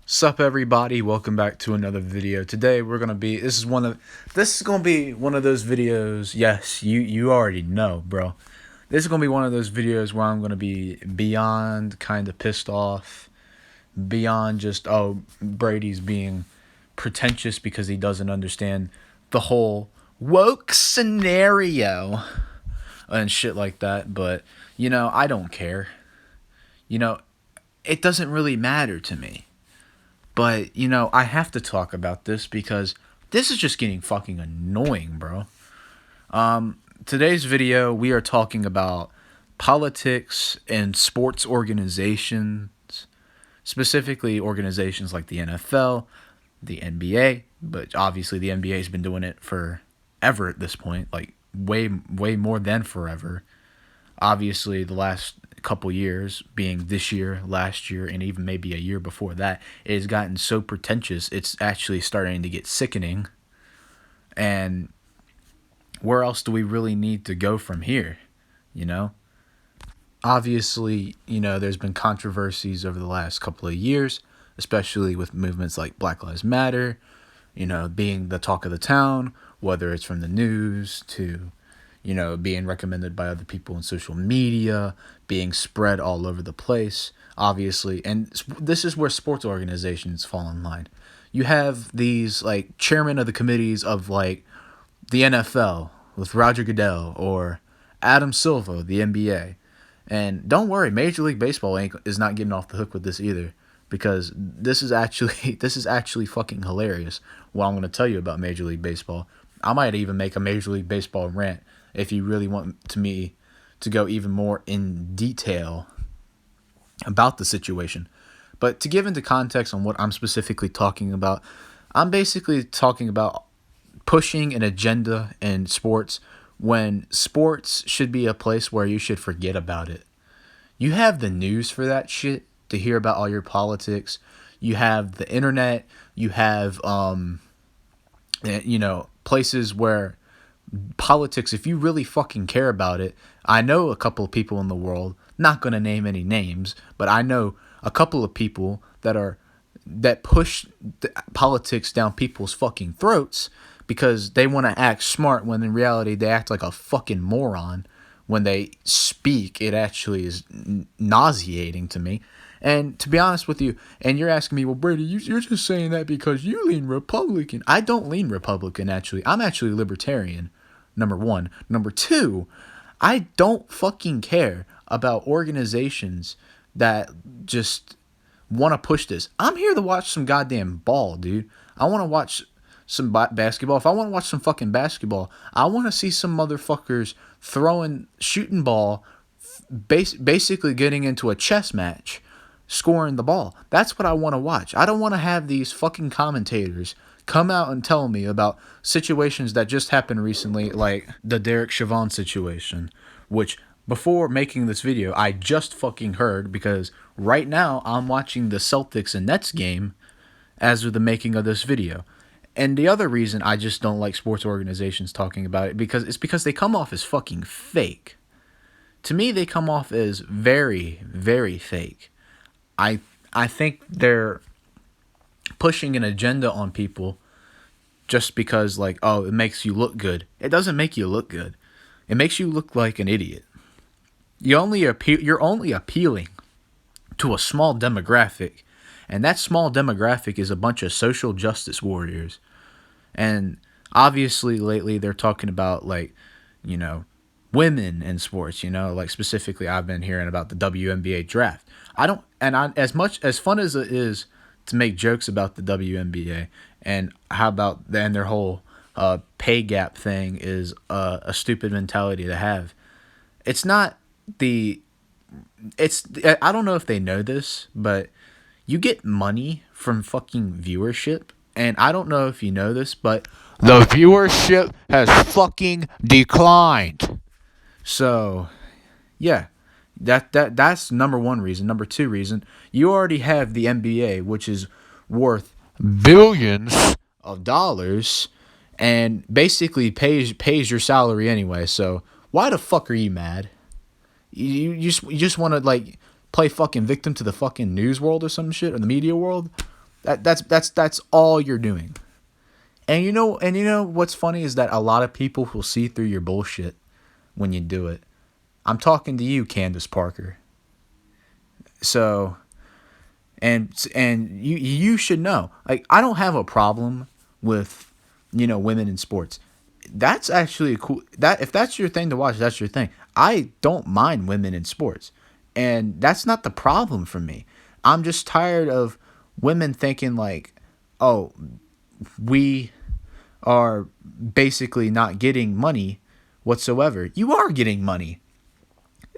Sup everybody, welcome back to another video. Today we're gonna be this is gonna be one of those videos. Yes, you already know, bro. This is gonna be one of those videos where I'm gonna be beyond kind of pissed off, beyond just Brady's being pretentious because he doesn't understand the whole woke scenario and shit like that. But I don't care. You know, it doesn't really matter to me. But, I have to talk about this because this is just getting fucking annoying, bro. Today's video, we are talking about politics and sports organizations, specifically organizations like the NFL, the NBA, but obviously the NBA has been doing it forever at this point, like way more than forever. Obviously, the last couple years, being this year, last year, and even maybe a year before that, it has gotten so pretentious, it's actually starting to get sickening. And where else do we really need to go from here? You know? Obviously, there's been controversies over the last couple of years, especially with movements like Black Lives Matter, being the talk of the town, whether it's from the news to being recommended by other people on social media, being spread all over the place, obviously. And this is where sports organizations fall in line. You have these, like, chairman of the committees of, like, the NFL with Roger Goodell or Adam Silver, the NBA. And don't worry, Major League Baseball is not getting off the hook with this either, because this is actually fucking hilarious. What I'm going to tell you about Major League Baseball. I might even make a Major League Baseball rant if you really want me to go even more in detail about the situation. But to give into context on what I'm specifically talking about, I'm basically talking about pushing an agenda in sports when sports should be a place where you should forget about it. You have the news for that shit to hear about all your politics. You have the internet. You have places where politics, if you really fucking care about it. I know a couple of people in the world, not going to name any names, but I know a couple of people that push politics down people's fucking throats because they want to act smart when in reality they act like a fucking moron when they speak. It actually is nauseating to me. And to be honest with you, and you're asking me, well, Brady, you're just saying that because you lean Republican. I don't lean Republican, actually. I'm actually libertarian, number one. Number two, I don't fucking care about organizations that just want to push this. I'm here to watch some goddamn ball, dude. I want to watch some basketball. If I want to watch some fucking basketball, I want to see some motherfuckers shooting ball, basically getting into a chess match, scoring the ball. That's what I want to watch. I don't want to have these fucking commentators come out and tell me about situations that just happened recently, like the Derek Chauvin situation, which before making this video, I just fucking heard, because right now I'm watching the Celtics and Nets game as of the making of this video. And the other reason I just don't like sports organizations talking about it because they come off as fucking fake. To me, they come off as very, very fake. I think they're pushing an agenda on people just because, like, oh, it makes you look good. It doesn't make you look good. It makes you look like an idiot. You're only appealing to a small demographic, and that small demographic is a bunch of social justice warriors. And obviously lately they're talking about, like, women in sports, like specifically I've been hearing about the WNBA draft. As much as fun as it is to make jokes about the WNBA and how about their whole pay gap thing is a stupid mentality to have. I don't know if they know this, but you get money from fucking viewership. And I don't know if you know this, but the viewership has fucking declined. So, yeah, that's number one reason. Number two reason, you already have the NBA, which is worth billions of dollars and basically pays your salary anyway. So why the fuck are you mad? You just want to, like, play fucking victim to the fucking news world or some shit, or the media world? That's all you're doing. And you know what's funny is that a lot of people will see through your bullshit when you do it. I'm talking to you, Candace Parker. So, and you should know. Like, I don't have a problem with, women in sports. That's actually a cool, that if that's your thing to watch, that's your thing. I don't mind women in sports. And that's not the problem for me. I'm just tired of women thinking like, oh, we are basically not getting money whatsoever. You are getting money.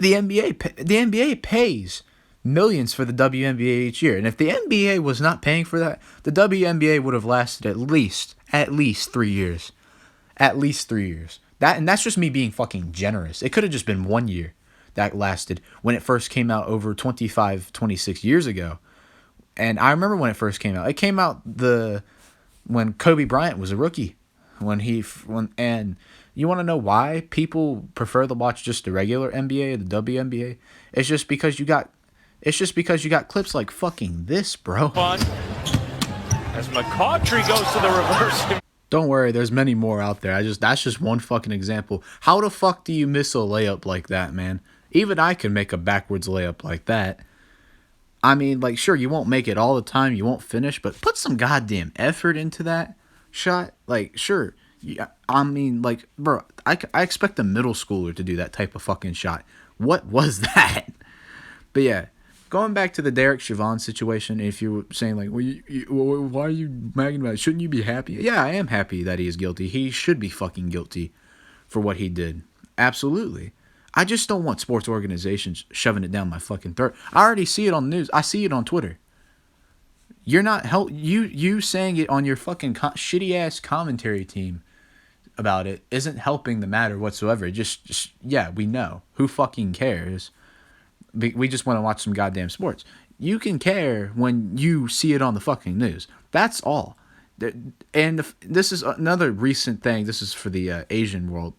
The NBA pays millions for the WNBA each year. And if the NBA was not paying for that, the WNBA would have lasted at least 3 years. At least 3 years. That's just me being fucking generous. It could have just been 1 year that lasted when it first came out over 25, 26 years ago. And I remember when it first came out. It came out when Kobe Bryant was a rookie. And you want to know why people prefer to watch just the regular NBA or the WNBA? It's just because you got clips like fucking this, bro. Fun. As McCautry goes to the reverse. Don't worry, there's many more out there. That's just one fucking example. How the fuck do you miss a layup like that, man? Even I can make a backwards layup like that. I mean, like, sure, you won't make it all the time, you won't finish, but put some goddamn effort into that shot. Like, sure, yeah, I mean, like, bro, I expect a middle schooler to do that type of fucking shot. What was that? But yeah, going back to the Derek Chauvin situation, if you're saying like, well, why are you magging about it? Shouldn't you be happy? Yeah, I am happy that he is guilty. He should be fucking guilty for what he did. Absolutely. I just don't want sports organizations shoving it down my fucking throat. I already see it on the news. I see it on Twitter. You're not you saying it on your fucking shitty ass commentary team about it isn't helping the matter whatsoever. Just yeah, we know. Who fucking cares? We just want to watch some goddamn sports. You can care when you see it on the fucking news. That's all. And this is another recent thing. This is for the Asian world.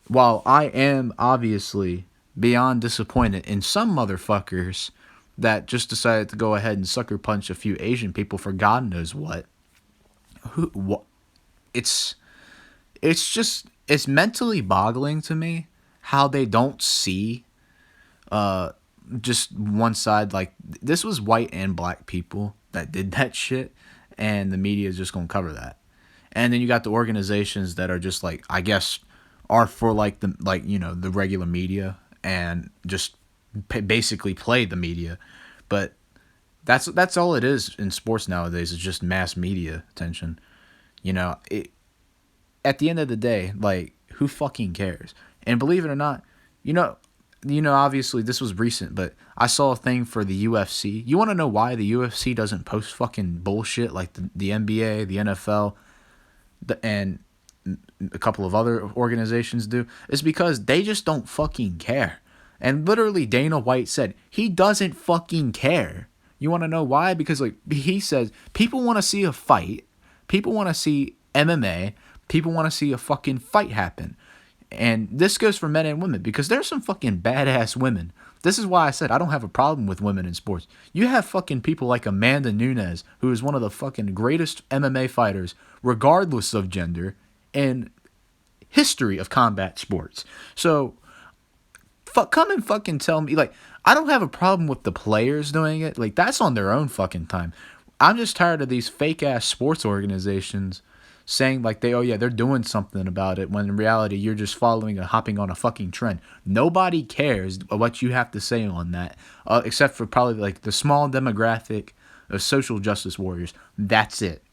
While I am obviously beyond disappointed in some motherfuckers that just decided to go ahead and sucker punch a few Asian people for God knows what. It's mentally boggling to me how they don't see just one side. Like, this was white and black people that did that shit, and the media is just gonna cover that. And then you got the organizations that are just like, I guess, are for like the regular media and just basically play the media. But that's all it is in sports nowadays, is just mass media attention. At the end of the day, like, who fucking cares? And believe it or not, obviously this was recent, but I saw a thing for the UFC. You want to know why the UFC doesn't post fucking bullshit like the NBA, the NFL, and a couple of other organizations do? It's because they just don't fucking care. And literally Dana White said he doesn't fucking care. You want to know why? Because, like, he says people want to see a fight. People want to see MMA. People want to see a fucking fight happen. And this goes for men and women, because there's some fucking badass women. This is why I said I don't have a problem with women in sports. You have fucking people like Amanda Nunes, who is one of the fucking greatest MMA fighters, regardless of gender, in history of combat sports. So, come and fucking tell me, like, I don't have a problem with the players doing it. Like, that's on their own fucking time. I'm just tired of these fake ass sports organizations saying like they're doing something about it, when in reality you're just hopping on a fucking trend. Nobody cares what you have to say on that, except for probably like the small demographic of social justice warriors. That's it.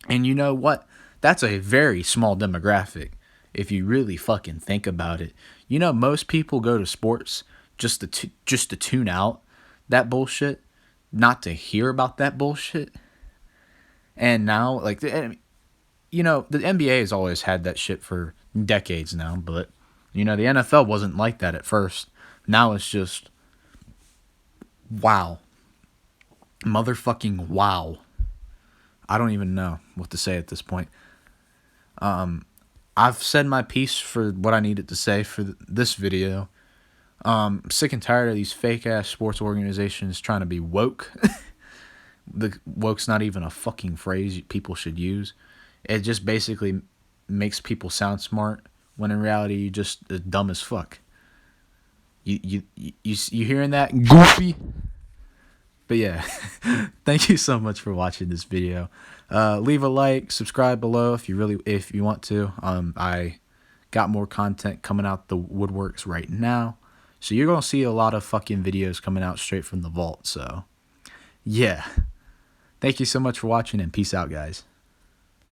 And you know what? That's a very small demographic if you really fucking think about it. Most people go to sports just to tune out that bullshit, not to hear about that bullshit. And now, like, the NBA has always had that shit for decades now, but, the NFL wasn't like that at first. Now it's just, wow. Motherfucking wow. I don't even know what to say at this point. I've said my piece for what I needed to say for this video. I'm sick and tired of these fake-ass sports organizations trying to be woke. The woke's not even a fucking phrase people should use. It just basically makes people sound smart when in reality you just dumb as fuck. You hearing that, goofy? But yeah, thank you so much for watching this video. Leave a like, subscribe below if you want to. I got more content coming out the woodworks right now, so you're gonna see a lot of fucking videos coming out straight from the vault. So yeah, thank you so much for watching and peace out, guys.